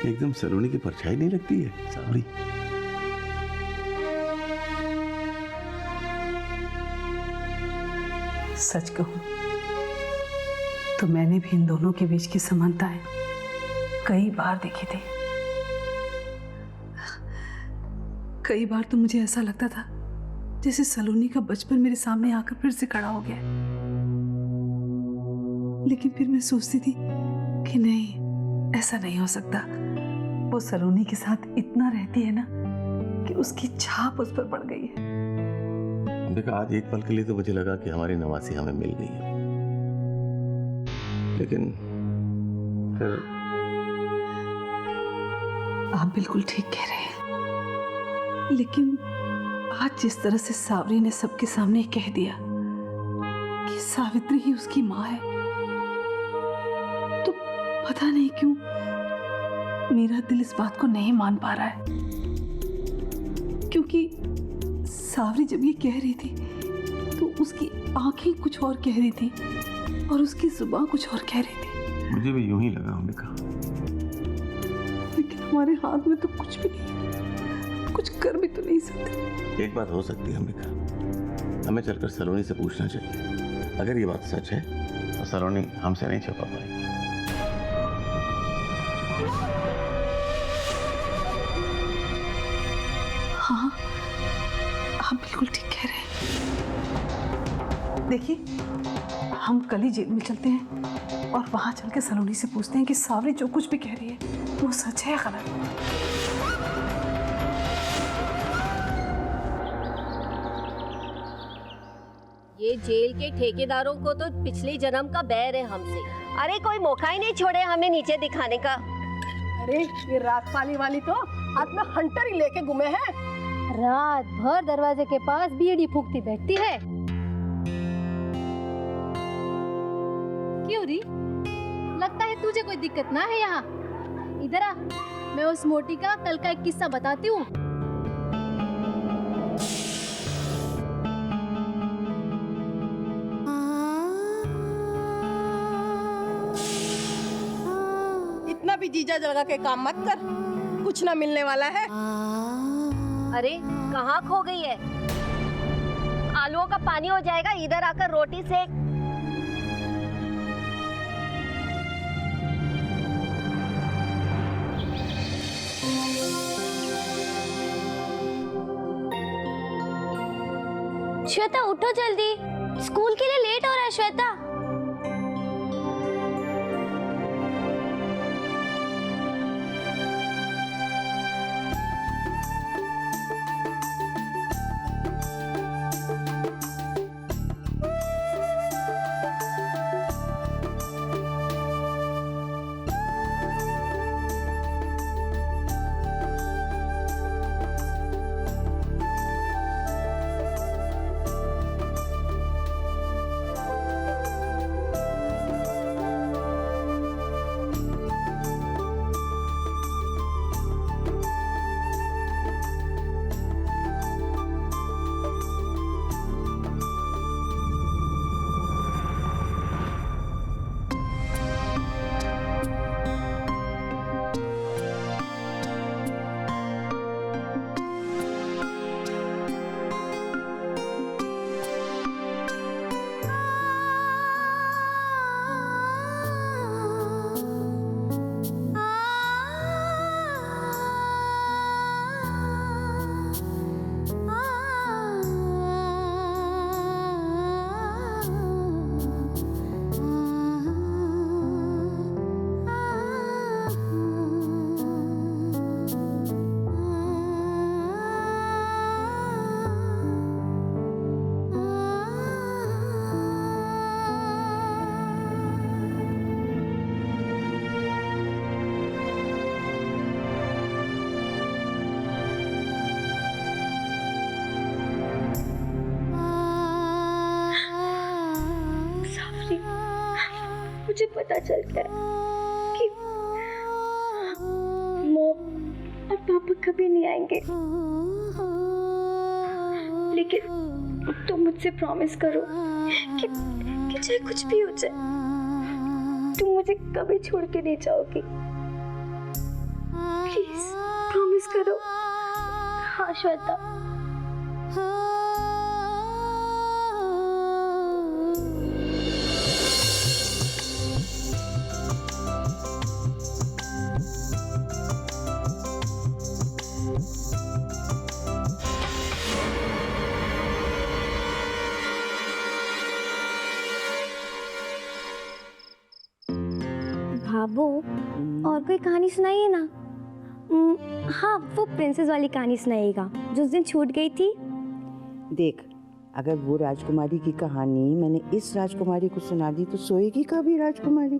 एकदम सलोनी की परछाई नहीं लगती है सावरी। सच कहूं तो मैंने भी इन दोनों के बीच की समानताएं कई बार देखी थी। कई बार तो मुझे ऐसा लगता था जैसे सलोनी का बचपन मेरे सामने आकर फिर से खड़ा हो गया। लेकिन फिर मैं सोचती थी कि नहीं, ऐसा नहीं हो सकता। वो सलोनी के साथ इतना रहती है ना कि उसकी छाप उस पर पड़ गई है। देखा, आज एक पल के लिए तो मुझे लगा कि हमारी नवासी हमें मिल गई है, लेकिन फिर आप बिल्कुल ठीक कह रहे हैं। लेकिन आज जिस तरह से सावरी ने सबके सामने कह दिया कि सावित्री ही उसकी माँ है, तो पता नहीं क्यों मेरा दिल इस बात को नहीं मान पा रहा है। क्योंकि सावरी जब ये कह रही थी तो उसकी आंखें कुछ और कह रही थी और उसकी जुबान कुछ और कह रही थी। मुझे भी यूं ही लगा अंबिका। लेकिन हमारे हाथ में तो कुछ भी नहीं है, कुछ कर भी तो नहीं सकते। एक बात हो सकती है अंबिका, हमें चलकर सलोनी से पूछना चाहिए। अगर ये बात सच है तो सलोनी हमसे नहीं छुपा पाएगी। हाँ, आप बिल्कुल ठीक कह रहे हैं। देखिए, हम कल ही जेल में चलते हैं और वहां चल के सलोनी से पूछते हैं कि सावरी जो कुछ भी कह रही है वो सच है या गलत। ये जेल के ठेकेदारों को तो पिछले जन्म का बैर है हमसे। अरे कोई मौका ही नहीं छोड़े हमें नीचे दिखाने का। अरे ये रात पाली वाली तो हाथ में हंटर ही लेके घूमे हैं। रात भर दरवाजे के पास बीड़ी फूकती बैठती है। क्यों री? लगता है तुझे कोई दिक्कत ना है यहाँ। इधर आ, मैं उस मोटी का कल का एक किस्सा बताती हूँ। इतना भी जीजा जगा के काम मत कर, कुछ ना मिलने वाला है। अरे कहाँ खो गई है? आलूओं का पानी हो जाएगा, इधर आकर रोटी सेक। श्वेता उठो जल्दी, स्कूल के लिए लेट हो रहा है श्वेता। मुझे पता चल गया कि मॉम और पापा कभी नहीं आएंगे, लेकिन तुम मुझसे प्रॉमिस करो कि चाहे कुछ भी हो जाए तुम मुझे कभी छोड़ के नहीं जाओगी। प्लीज प्रॉमिस करो। हाँ श्वेता। भाभो और कोई कहानी सुनाइए ना। हाँ वो प्रिंसेस वाली कहानी सुनाइएगा जो उस दिन छूट गई थी। देख, अगर वो राजकुमारी की कहानी मैंने इस राजकुमारी को सुना दी तो सोएगी कभी राजकुमारी?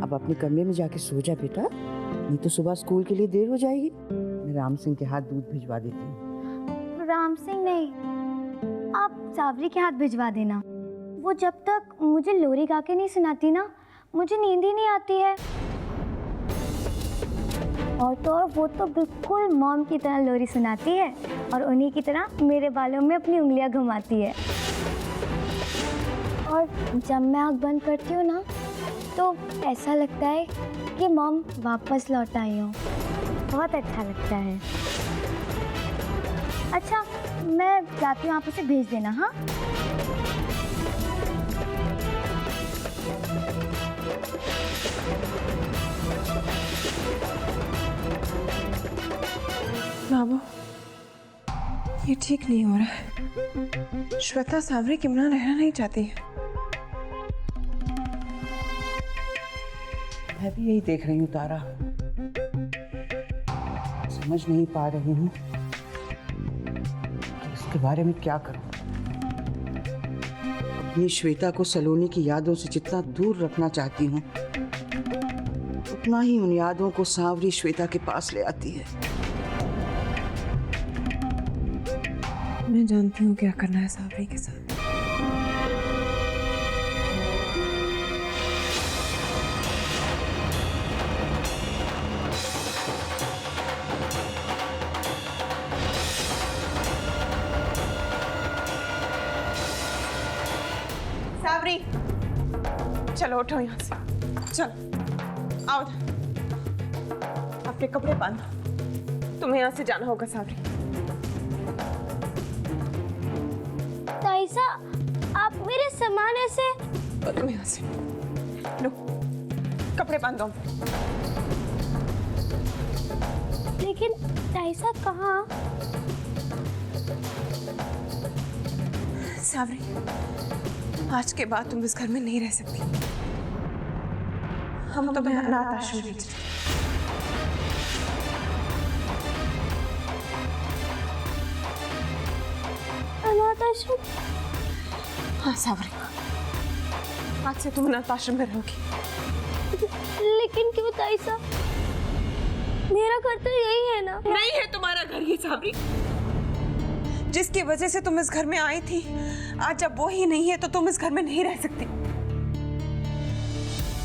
अब अपने कमरे में जाके सो जा बेटा, नहीं तो सुबह स्कूल के लिए देर हो जाएगी। मैं राम सिंह के हाथ दूध भिजवा देती हूँ। राम सिंह नहीं, आप सावरी के हाथ भिजवा देना। वो जब तक मुझे लोरी गा के नहीं सुनाती ना, मुझे नींद ही नहीं आती है। और तो और वो तो बिल्कुल मॉम की तरह लोरी सुनाती है और उन्हीं की तरह मेरे बालों में अपनी उंगलियां घुमाती है। और जब मैं आँख बंद करती हूँ ना तो ऐसा लगता है कि मॉम वापस लौट आई हो। बहुत अच्छा लगता है। अच्छा मैं जाती हूँ, आप उसे भेज देना। हाँ बाबू, ये ठीक नहीं हो रहा है। श्वेता सावरी के बिना रहना नहीं चाहती है। मैं भी यही देख रही हूँ तारा, समझ नहीं पा रही हूँ कि इसके बारे में क्या करूँ। अपनी श्वेता को सलोनी की यादों से जितना दूर रखना चाहती हूँ, उतना ही उन यादों को सावरी श्वेता के पास ले आती है। मैं जानती हूँ क्या करना है सावरी के साथ। सावरी, चलो उठो यहाँ से, चलो आओ। अपने कपड़े बांधो, तुम्हें यहाँ से जाना होगा सावरी। ताईसा, आप मेरे सामान ऐसे। तुम यहाँ से लो, कपड़े बांधो। लेकिन ताईसा कहाँ? सावरी, आज के बाद तुम इस घर में नहीं रह सकती। हम तुम्हें अनाथ आश्रम भेज रहे हैं। अनाथ आश्रम? हाँ सावरी, आज से तुम अनाथ आश्रम में रहोगी। लेकिन क्यों ताईसा? मेरा घर तो यही है ना। नहीं है तुम्हारा घर ये सावरी। जिसकी वजह से तुम इस घर में आई थी, आज जब वो ही नहीं है तो तुम इस घर में नहीं रह सकती।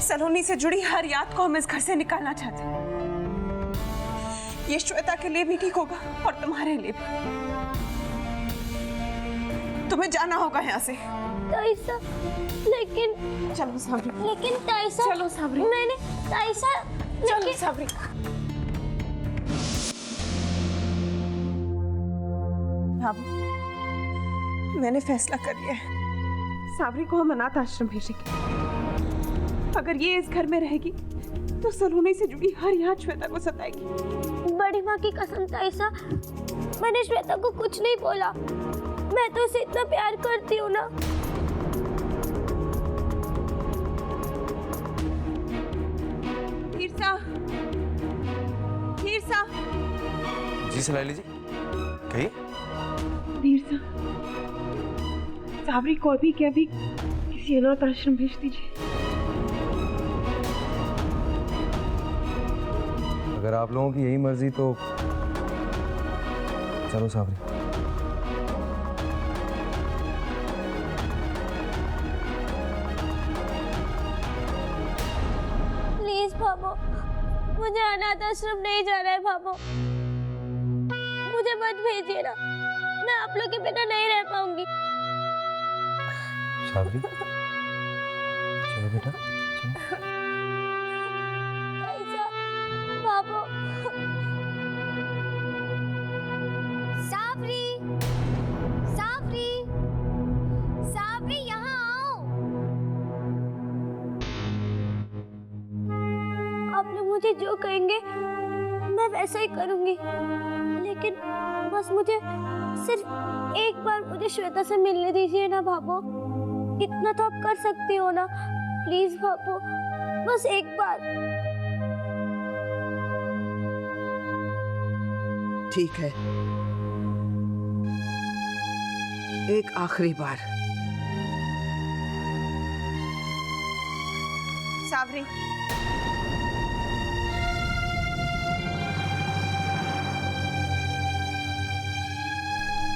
सलोनी से जुड़ी हर याद को हम इस घर से निकालना चाहते हैं। ये श्वेता के लिए भी ठीक होगा और तुम्हारे लिए भी। तुम्हें जाना होगा यहाँ से। ताईसा, लेकिन चलो सावरी। लेकिन ताईसा, चलो सावरी। मैंने ताईसा, चलो सावरी। बाबू, मैंने फैसला कर लिया है, सावरी को हम अनाथ आश्रम भेजेंगे। अगर ये इस घर में रहेगी तो सलोनी से जुड़ी हर याद श्वेता को सताएगी। बड़ी माँ की कसम ताईसा, मैंने श्वेता को कुछ नहीं बोला। मैं तो उसे इतना प्यार करती हूँ ना। हीरसा, हीरसा। जी सलाइली जी, कहिए। हीरसा, सावरी को अभी के अभी किसी अनाथ आश्रम भेज दीजिए। अगर आप लोगों की यही मर्जी तो चलो सावरी। प्लीज भाभो, मुझे अनाथ आश्रम नहीं जाना है भाभो। मुझे मत भेजिए ना, मैं आप लोग के बिना नहीं रह पाऊंगी। सावरी, चलो बेटा, चलो। ताईसा, भाभो। जी जो कहेंगे मैं वैसा ही करूंगी, लेकिन बस मुझे सिर्फ एक बार मुझे श्वेता से मिलने दीजिए ना भाभो। इतना तो आप कर सकती हो ना, प्लीज भाभो, बस एक बार। ठीक है, एक आखिरी बार। सावरी,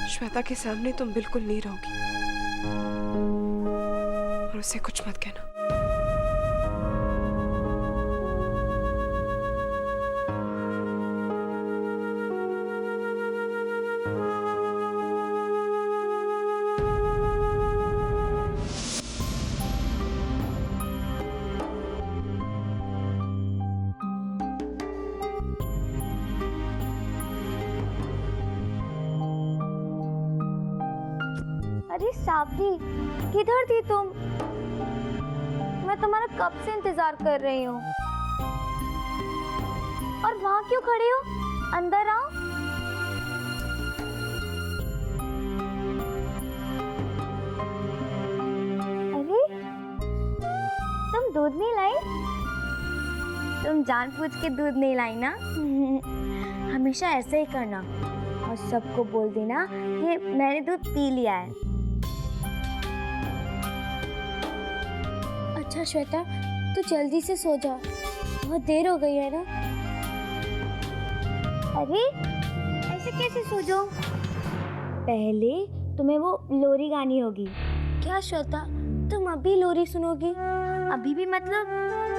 श्वेता के सामने तुम बिल्कुल नहीं रहोगी और उससे कुछ मत कहना। अरे सावरी, किधर थी तुम? मैं तुम्हारा कब से इंतजार कर रही हूँ। और वहां क्यों खड़ी हो? अंदर आओ। अरे तुम दूध नहीं लाई? तुम जानबूझ के दूध नहीं लाई ना? हमेशा ऐसे ही करना और सबको बोल देना कि मैंने दूध पी लिया है। अच्छा श्वेता, तू जल्दी से सो जा, बहुत देर हो गई है ना। अरे ऐसे कैसे सो जाऊं? पहले तुम्हें वो लोरी गानी होगी। क्या श्वेता, तुम अभी लोरी सुनोगी? अभी भी मतलब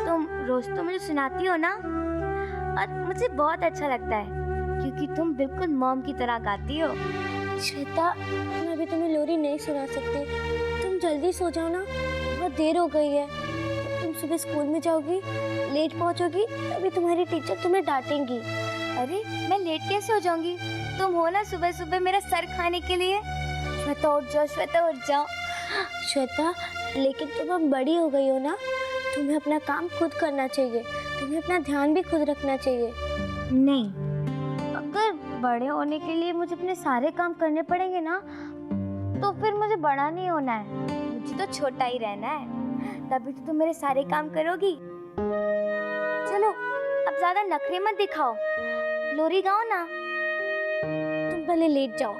तुम रोज तो मुझे सुनाती हो ना, और मुझे बहुत अच्छा लगता है क्योंकि तुम बिल्कुल मॉम की तरह गाती हो। श्वेता, मैं अभी तुम्हें लोरी नहीं सुना सकती, तुम जल्दी सो जाओ ना, बहुत देर हो गई है। तुम सुबह स्कूल में जाओगी, लेट पहुंचोगी, तभी तुम्हारी टीचर तुम्हें डांटेंगी। अरे मैं लेट कैसे हो जाऊंगी? तुम हो ना सुबह सुबह मेरा सर खाने के लिए। श्वेता उठ जाओ, श्वेता उठ जाओ। श्वेता, लेकिन तुम अब बड़ी हो गई हो ना, तुम्हें अपना काम खुद करना चाहिए, तुम्हें अपना ध्यान भी खुद रखना चाहिए। नहीं, अगर बड़े होने के लिए मुझे अपने सारे काम करने पड़ेंगे ना, तो फिर मुझे बड़ा नहीं होना है, मुझे तो छोटा ही रहना है। तभी तो तुम मेरे सारे काम करोगी। चलो अब ज्यादा नखरे मत दिखाओ, लोरी गाओ ना। तुम पहले लेट जाओ।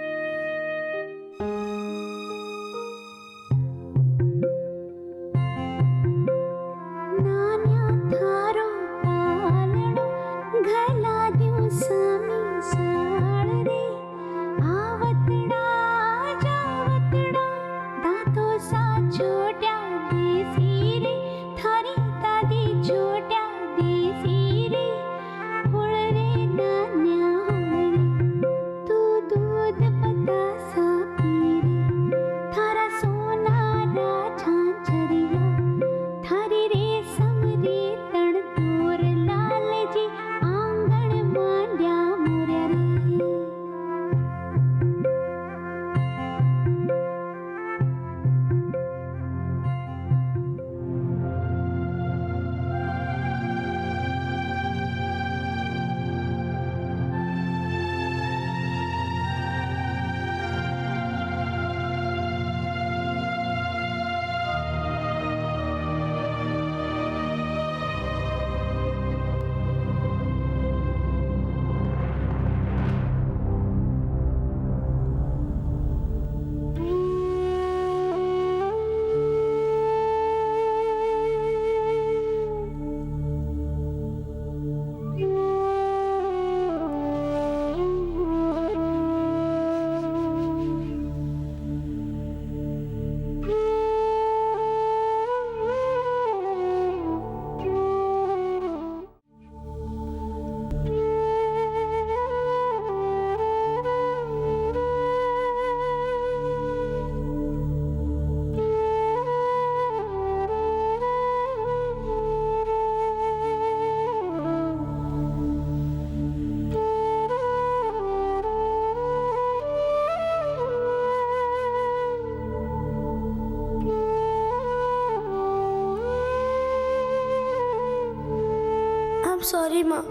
सॉरी माँ,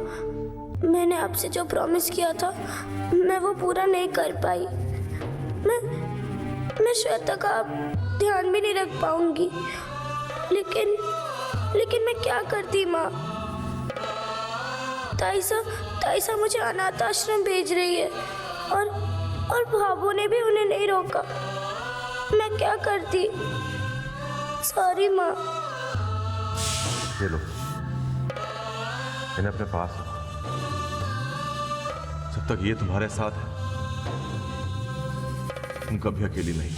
मैंने आपसे जो प्रॉमिस किया था मैं वो पूरा नहीं कर पाई। मैं श्वेता का ध्यान भी नहीं रख पाऊंगी। लेकिन मैं क्या करती माँ? ताइसा मुझे अनाथ आश्रम भेज रही है और भाभू ने भी उन्हें नहीं रोका। मैं क्या करती? सॉरी माँ। ये लो, इन्हें अपने पास रखो। जब तक ये तुम्हारे साथ है तुम कभी अकेली नहीं।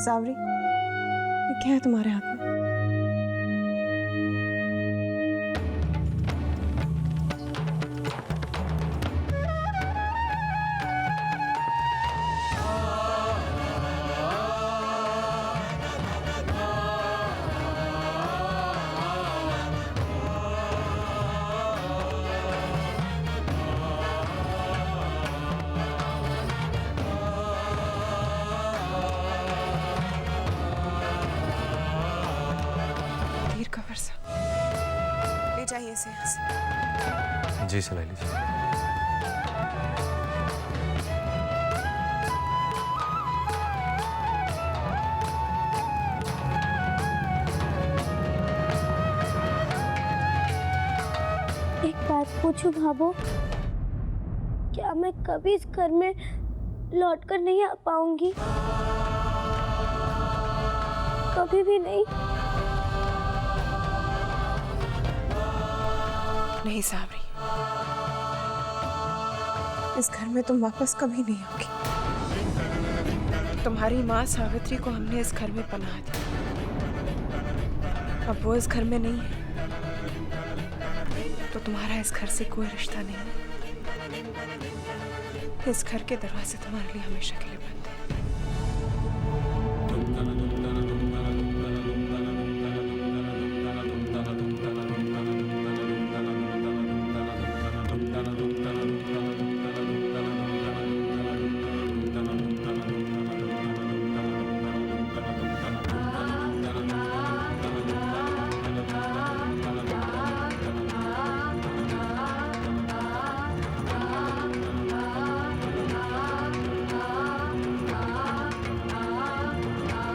सावरी, ये क्या है तुम्हारे हाथ में? वीर का वर्षा, ले जाइए इसे यहाँ से। जी सलाइली जी। एक बात पूछूं भाभो, क्या मैं कभी इस घर में लौटकर नहीं आ पाऊंगी? कभी भी नहीं? नहीं सावरी, इस घर में तुम वापस कभी नहीं आओगी। तुम्हारी माँ सावित्री को हमने इस घर में पनाह दी, अब वो इस घर में नहीं है तो तुम्हारा इस घर से कोई रिश्ता नहीं है। इस घर के दरवाजे तुम्हारे लिए हमेशा के लिए बंद हैं।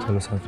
चलो साथ।